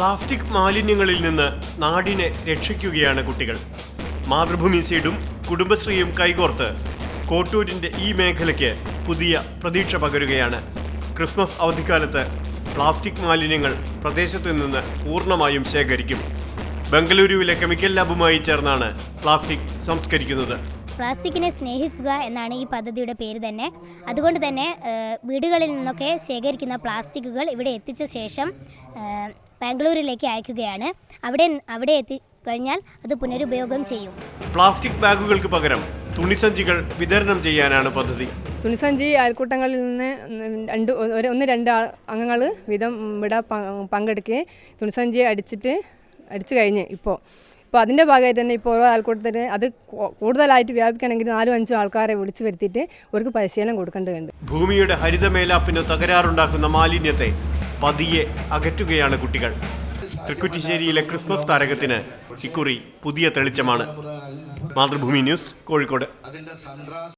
Plastic മാലിന്യങ്ങളിൽ നിന്ന് നാടിനെ രക്ഷിക്കുകയാണ് കുട്ടികൾ. മാതൃഭൂമി സീഡും കുടുംബശ്രീയും കൈകോർത്ത് കോട്ടൂരിൻ്റെ ഈ മേഖലയ്ക്ക് പുതിയ പ്രതീക്ഷ പകരുകയാണ്. ക്രിസ്മസ് അവധിക്കാലത്ത് പ്ലാസ്റ്റിക് മാലിന്യങ്ങൾ പ്രദേശത്തു നിന്ന് പൂർണ്ണമായും ശേഖരിക്കും. ബംഗളൂരുവിലെ കെമിക്കൽ ലാബുമായി ചേർന്നാണ് പ്ലാസ്റ്റിക് സംസ്കരിക്കുന്നത്. പ്ലാസ്റ്റിക്കിനെ സ്നേഹിക്കുക എന്നാണ് ഈ പദ്ധതിയുടെ പേര് തന്നെ. അതുകൊണ്ട് തന്നെ വീടുകളിൽ നിന്നൊക്കെ ശേഖരിക്കുന്ന പ്ലാസ്റ്റിക്കുകൾ ഇവിടെ എത്തിച്ച ശേഷം ബാംഗ്ലൂരിലേക്ക് അയക്കുകയാണ്. അവിടെ എത്തിക്കഴിഞ്ഞാൽ അത് പുനരുപയോഗം ചെയ്യും. പ്ലാസ്റ്റിക് ബാഗുകൾക്ക് പകരം തുണിസഞ്ചികൾ വിതരണം ചെയ്യാനാണ് പദ്ധതി. തുണിസഞ്ചി അയൽക്കൂട്ടങ്ങളിൽ നിന്ന് ഒന്ന് രണ്ട് അംഗങ്ങൾ വീതം ഇവിടെ പങ്കെടുക്കുകയും തുണിസഞ്ചി അടിച്ചു കഴിഞ്ഞ് ഇപ്പോൾ അതിൻ്റെ ഭാഗമായിട്ട് തന്നെ ഇപ്പോൾ ഓരോ ആൾക്കൂട്ടത്തിന് അത് കൂടുതലായിട്ട് വ്യാപിക്കണമെങ്കിൽ 4-5 ആൾക്കാരെ വിളിച്ചു വരുത്തിയിട്ട് അവർക്ക് പരിശീലനം കൊടുക്കേണ്ടതുണ്ട്. ഭൂമിയുടെ ഹരിതമേലാപ്പിന് തകരാറുണ്ടാക്കുന്ന മാലിന്യത്തെ പതിയെ അകറ്റുകയാണ് കുട്ടികൾ. തൃക്കുറ്റിശ്ശേരിയിലെ ക്രിസ്മസ് താരകത്തിന് ഇക്കുറി പുതിയ തെളിച്ചമാണ്. മാതൃഭൂമി ന്യൂസ്, കോഴിക്കോട്.